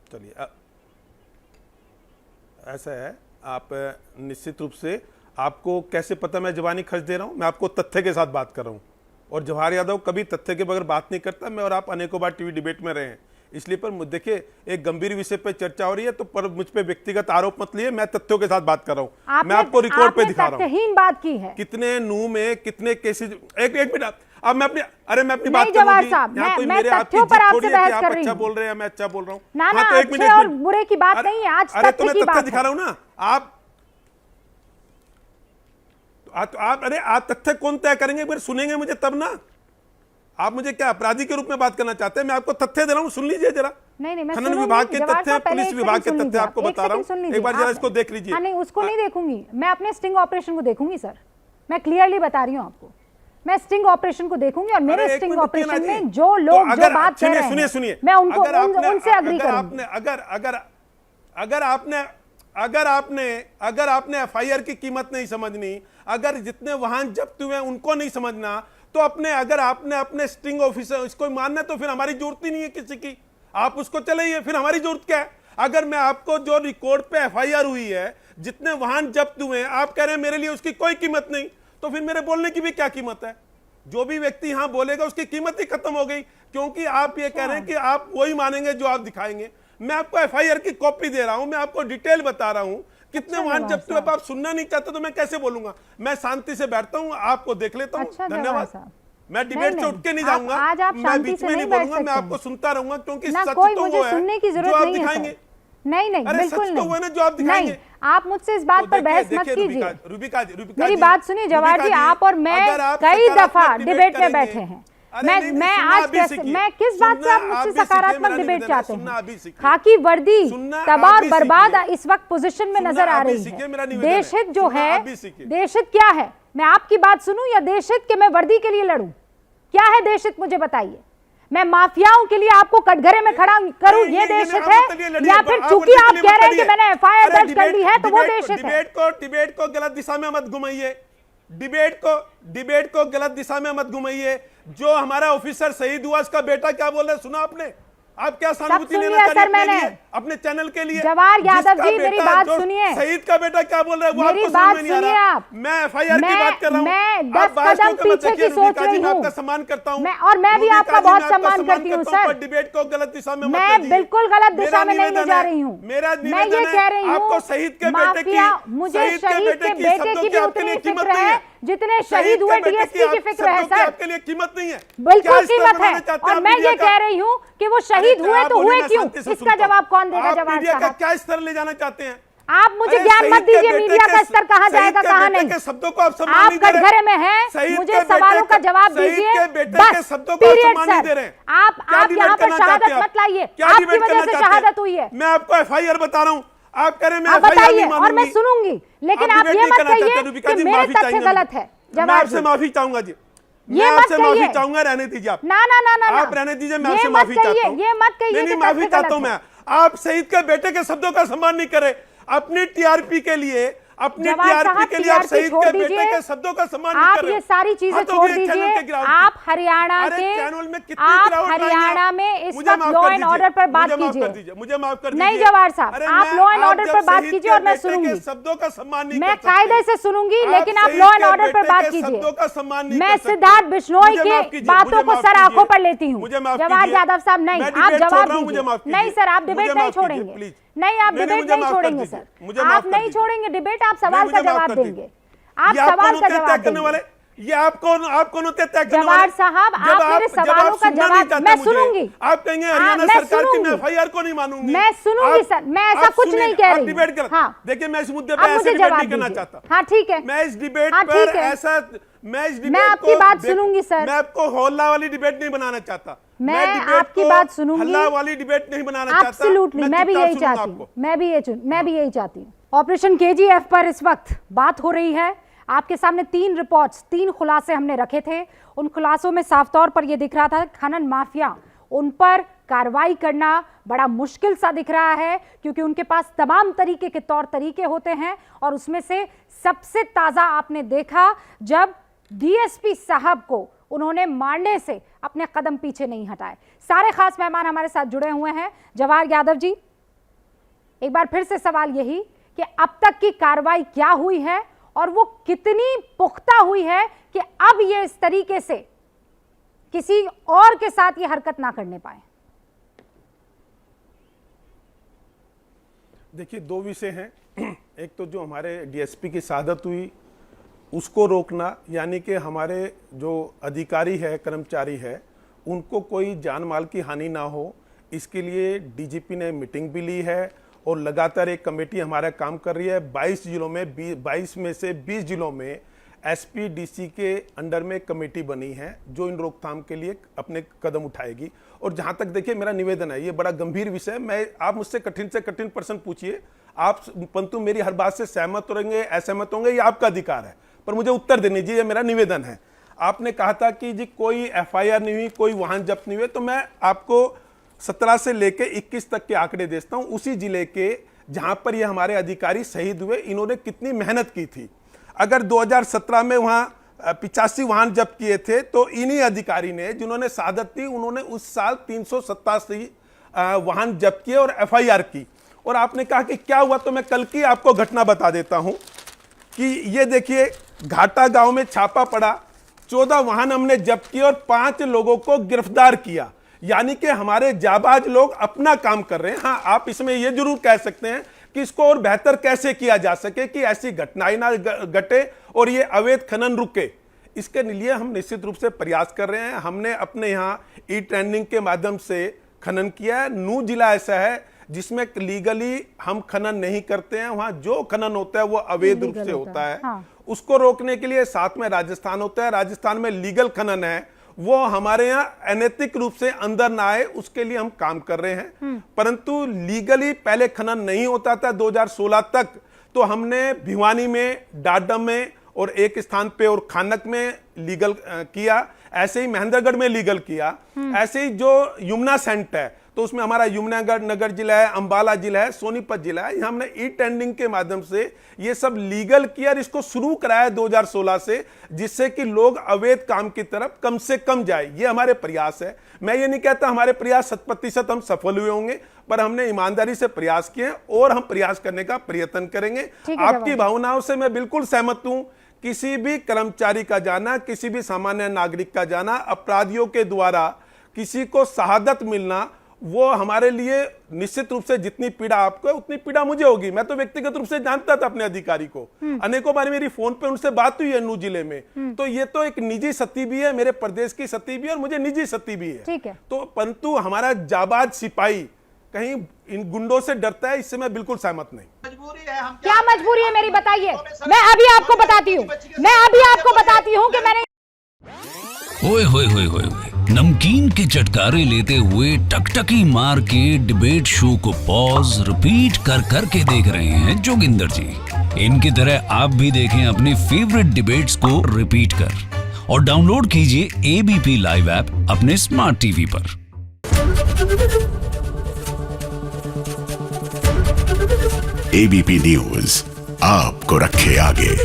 चलिए, ऐसा है, आप निश्चित रूप से, आपको कैसे पता मैं जवानी खर्च दे रहा हूं? मैं आपको तथ्य के साथ बात कर रहा हूं, और जवाहर यादव कभी तथ्य के बगैर बात नहीं करता। मैं और आप अनेकों बार टीवी डिबेट में रहे हैं, इसलिए पर देखिए एक गंभीर विषय पे चर्चा हो रही है, तो पर मुझ पे व्यक्तिगत आरोप मत लिए। मैं तथ्यों के साथ बात कर रहा हूं, मैं आपको रिकॉर्ड पे दिखा रहा हूं बात की है। कितने नू में कितने केसेस। एक मिनट, अब मैं अपनी बात जवाहर करूंगी। साहब, यहाँ कोई मैं मेरे आपकी तथ्यों पर जीत थोड़ी आपसे है कि बहस आप कर रही अच्छा हूं। बोल रहे हैं, मैं अच्छा बोल रहा हूँ। ना हाँ, तो एक अच्छे और बुरे की बात नहीं है, आज अरे तो तथ्य मैं की तथ्य बात दिखा रहा हूँ ना। आप तथ्य कौन तय करेंगे? एक बार सुनेंगे मुझे तब ना। आप मुझे क्या अपराधी के रूप में बात करना चाहते हैं? मैं आपको तथ्य दे रहा हूँ, सुन लीजिए जरा। नहीं, मैं खनन विभाग के तथ्य, पुलिस विभाग के तथ्य आपको बता रहा हूँ, एक बार जरा इसको देख लीजिए। नहीं, उसको नहीं देखूंगी मैं, अपने स्टिंग ऑपरेशन को देखूंगी सर। मैं क्लियरली बता रही हूँ आपको, मैं स्टिंग ऑपरेशन को देखूंगी, और मेरे स्टिंग ऑपरेशन में जो लोग जो बात कह रहे हैं, सुनिए, मैं उनको उनसे एग्री करूंगी। अगर आपने एफआईआर की कीमत नहीं समझनी, अगर जितने वाहन जब्त हुए उनको नहीं समझना, तो अगर आपने अपने स्टिंग ऑफिसर इसको मानना, तो फिर हमारी जरूरत ही नहीं है किसी की। आप उसको चलाइए, फिर हमारी जरूरत क्या है? अगर मैं आपको जो रिकॉर्ड पे एफआईआर हुई है, जितने वाहन जब्त हुए हैं, आप कह रहे हैं मेरे लिए उसकी कोई कीमत नहीं, तो फिर मेरे बोलने की भी क्या कीमत है? जो भी व्यक्ति यहां बोलेगा उसकी कीमत ही खत्म हो गई, क्योंकि आप ये कह रहे हैं कि आप वही मानेंगे जो आप दिखाएंगे। मैं आपको एफआईआर की कॉपी दे रहा हूं, मैं आपको डिटेल बता रहा हूं कितने वाहन जब्त हुए। आप सुनना नहीं चाहते तो मैं कैसे बोलूंगा? मैं शांति से बैठता हूं, आपको देख लेता हूं। धन्यवाद। मैं डिबेट से उठ के नहीं जाऊंगा, मैं बीच में नहीं बोलूंगा, मैं आपको सुनता रहूंगा, क्योंकि सच तो वो है सुनने की जो जरूरत आप नहीं है। दिखाएंगे। नहीं, बिल्कुल तो वो ना जो आप दिखाएंगे। नहीं, आप मुझसे इस बात पर बहस मत कीजिए। रूबिका मेरी बात सुनिए जवाहर जी, आप और मैं कई दफा डिबेट में बैठे हैं। मैं आज कैसे, मैं किस बात से आप मुझसे सकारात्मक डिबेट चाहते हैं? खाकी वर्दी तबाह और बर्बाद इस वक्त पोजीशन में नजर आ रही है। देश हित जो है, देश हित क्या है? मैं आपकी बात सुनूं या देश हित के मैं वर्दी के लिए लड़ूं? क्या है देश हित, मुझे बताइए। मैं माफियाओं के लिए आपको कटघरे में खड़ा करूं, ये देश हित है? या फिर चूंकि आप कह रहे हैं कि मैंने एफआईआर दर्ज कर ली है तो वो देश हित है? डिबेट को गलत दिशा में मत घुमाइए, डिबेट को गलत दिशा में मत घुमाइए। जो हमारा ऑफिसर शहीद हुआ, उसका बेटा क्या बोल रहा है, सुना आपने? आप क्या सहानुभूति लेना चाह रहे हैं अपने चैनल के लिए? जवाहर यादव जी, मेरी बात सुनिए। शहीद का बेटा क्या बोल रहा है, वो आपको समझ में नहीं आ रहा। मैं एफआईआर की बात कर रहा हूं, मैं 10 कदम पीछे की सोच रही हूं। मैं आपका सम्मान करता हूं, और मैं भी आपका बहुत सम्मान करती हूं सर। डिबेट को गलत दिशा में मैं बिल्कुल गलत दिशा में नहीं ले जा रही हूं। मेरा मैं ये कह रही हूं, आपको शहीद के बेटे की, मुझे शहीद के बेटे की भी उतनी फिक्र है जितने शहीद हुए डीएसपी की फिक्र है सर। आपके लिए कीमत नहीं है, बिल्कुल कीमत है। और मैं ये कह रही हूँ कि वो शहीद हुए तो हुए क्यों, इसका जवाब कौन देगा? जवाब का क्या स्तर ले जाना चाहते हैं आप? मुझे ज्ञान मत दीजिए मीडिया का स्तर कहाँ जाएगा कहाँ नहीं। शब्दों को आप कटघरे में हैं, मुझे सवालों का जवाब दीजिए बस। पीरियड सर, आप यहाँ पर शहादत मत लाइए, आपकी वजह से शहादत हुई है। मैं आपको एफआईआर बता रहा हूँ, आप कह रहे हैं मैं बताइए और मैं सुनूंगी, लेकिन आप ये मत कहिए कि मेरे तथ्य गलत है। मैं आपसे माफी चाहूंगा जी, मैं आपसे माफी चाहूंगा, रहने दीजिए आप। ना आप रहने दीजिए, मैं आपसे माफी चाहता हूँ। ये मत कहिए, नहीं माफी चाहता हूँ मैं। आप शहीद के बेटे के शब्दों का सम्मान नहीं करे, अपनी टीआरपी के लिए, अपनी टीआरपी के लिए आप शहीद के बेटे के शब्दों का सम्मान नहीं कर रहे। आप ये सारी चीजें छोड़ दीजिए। आप हरियाणा में इस वक्त लॉ एंड ऑर्डर पर बात कीजिए। मुझे माफ कर दीजिए। नहीं जवाहर साहब, आप लॉ एंड ऑर्डर पर बात कीजिए और मैं सुनूंगी। शब्दों का सम्मान नहीं, मैं कायदे से सुनूंगी, लेकिन आप लॉ एंड ऑर्डर पर बात कीजिए। मैं सिद्धार्थ बिश्नोई के बातों को सर आंखों पर लेती हूँ। जवाहर यादव साहब नहीं, आप जवाब दीजिए। नहीं सर, आप डिबेट नहीं छोड़ेंगे। नहीं, आप डिबेट नहीं छोड़ेंगे सर, आप नहीं छोड़ेंगे डिबेट, आप सवाल का जवाब देंगे। आप सवाल का जवाब देंगे। ये आप कौन होते हैं तय करने वाले? जवाहर साहब, आप मेरे सवालों का जवाब, मैं सुनूंगी। आप कहेंगे हरियाणा सरकार की मैं एफआईआर को नहीं मानूंगी। मैं सुनूंगी सर, मैं ऐसा कुछ नहीं कह रही। डिबेट कर, देखिए मैं इस मुद्दे पर ऐसे डिबेट नहीं करना चाहता। हाँ ठीक है, मैं इस डिबेट पर ऐसा, मैं आपकी बात सुनूंगी सर। मैं आपको हल्ला वाली डिबेट नहीं बनाना चाहता। मैं आपकी बात सुनूंगी, हल्ला वाली डिबेट नहीं बनाना चाहता। एब्सोल्युटली, मैं भी यही चाहती हूँ, मैं भी यही चाहती हूँ। ऑपरेशन केजीएफ पर इस वक्त बात हो रही है। आपके सामने 3 रिपोर्ट्स, 3 खुलासे हमने रखे थे। उन खुलासों में साफ तौर पर यह दिख रहा था खनन माफिया, उन पर कार्रवाई करना बड़ा मुश्किल सा दिख रहा है, क्योंकि उनके पास तमाम तरीके के तौर तरीके होते हैं। और उसमें से सबसे ताजा आपने देखा जब डीएसपी साहब को उन्होंने मारने से अपने कदम पीछे नहीं हटाए। सारे खास मेहमान हमारे साथ जुड़े हुए हैं। जवाहर यादव जी, एक बार फिर से सवाल यही कि अब तक की कार्रवाई क्या हुई है और वो कितनी पुख्ता हुई है कि अब ये इस तरीके से किसी और के साथ ये हरकत ना करने पाए। देखिए, दो विषय हैं। एक तो जो हमारे डीएसपी की शहादत हुई उसको रोकना, यानी कि हमारे जो अधिकारी है, कर्मचारी है, उनको कोई जान माल की हानि ना हो, इसके लिए डीजीपी ने मीटिंग भी ली है और लगातार एक कमेटी हमारा काम कर रही है। 22 जिलों में 22 में से 20 जिलों में एसपी डीसी के अंडर में कमेटी बनी है जो इन रोकथाम के लिए अपने कदम उठाएगी। और जहां तक देखिए, मेरा निवेदन है, ये बड़ा गंभीर विषय है। मैं आप मुझसे कठिन से कठिन प्रश्न पूछिए, आप परंतु मेरी हर बात से सहमत होंगे, असहमत होंगे, ये आपका अधिकार है, पर मुझे उत्तर देने दीजिए, मेरा निवेदन है। आपने कहा था कि जी कोई एफआईआर नहीं हुई, कोई वाहन जब्त नहीं हुए, तो मैं आपको 17 से लेके 21 तक के आंकड़े देता हूं। उसी जिले के जहां पर ये हमारे अधिकारी शहीद हुए, इन्होंने कितनी मेहनत की थी। अगर 2017 में वहां 85 वाहन जब्त किए थे, तो इन्हीं अधिकारी ने, जिन्होंने शहादत दी, उन्होंने उस साल 387 वाहन जब्त किए और एफआईआर की। और आपने कहा कि क्या हुआ, तो मैं कल की आपको घटना बता देता हूं कि ये देखिए, घाटा गांव में छापा पड़ा, 14 वाहन हमने जब्त किए और 5 लोगों को गिरफ्तार किया। यानी कि हमारे जाबाज लोग अपना काम कर रहे हैं। हाँ, आप इसमें यह जरूर कह सकते हैं कि इसको और बेहतर कैसे किया जा सके कि ऐसी घटनाएं ना घटे और ये अवैध खनन रुके। इसके लिए हम निश्चित रूप से प्रयास कर रहे हैं। हमने अपने यहाँ ई ट्रेंडिंग के माध्यम से खनन किया है। नूह जिला ऐसा है जिसमें लीगली हम खनन नहीं करते हैं, वहां जो खनन होता है वो अवैध रूप से होता है। हाँ। उसको रोकने के लिए साथ में राजस्थान होता है। राजस्थान में लीगल खनन है, वो हमारे यहाँ अनैतिक रूप से अंदर ना आए, उसके लिए हम काम कर रहे हैं। परंतु लीगली पहले खनन नहीं होता था 2016 तक, तो हमने भिवानी में, डाडम में और एक स्थान पे और खानक में लीगल किया। ऐसे ही महेंद्रगढ़ में लीगल किया। ऐसे ही जो यमुना सेंट है, तो उसमें हमारा यमुनागढ़ नगर जिला है, अंबाला जिला है, सोनीपत जिला है। हमने ई टेंडिंग के माध्यम से ये सब लीगल किया और इसको शुरू कराया 2016 से, जिससे कि लोग अवैध काम की तरफ कम से कम जाए। ये हमारे प्रयास है। मैं ये नहीं कहता हमारे प्रयास 100% हम सफल हुए होंगे, पर हमने ईमानदारी से प्रयास किए और हम प्रयास करने का प्रयत्न करेंगे। आपकी भावनाओं से मैं बिल्कुल सहमत हूं। किसी भी कर्मचारी का जाना, किसी भी सामान्य नागरिक का जाना, अपराधियों के द्वारा किसी को शहादत मिलना, वो हमारे लिए निश्चित रूप से जितनी पीड़ा आपको है उतनी पीड़ा मुझे होगी। मैं तो व्यक्तिगत रूप से जानता था अपने अधिकारी को, अनेकों बार मेरी फोन पे उनसे बात हुई है नूह जिले में। तो ये तो एक निजी सती भी है, मेरे प्रदेश की सती भी है और मुझे निजी सती भी है। ठीक है। तो परंतु हमारा जाबाज सिपाही कहीं इन गुंडों से डरता है, इससे मैं बिल्कुल सहमत नहीं। मजबूरी है, हम क्या मजबूरी है मेरी बताइए। मैं अभी आपको बताती हूँ कि मैंने ओए होए होए होए, नमकीन के चटकारे लेते हुए टकटकी मार के डिबेट शो को पॉज रिपीट कर करके देख रहे हैं जोगिंदर जी। इनकी तरह आप भी देखें अपने फेवरेट डिबेट्स को रिपीट कर और डाउनलोड कीजिए एबीपी लाइव ऐप अपने स्मार्ट टीवी पर। एबीपी न्यूज आपको रखे आगे।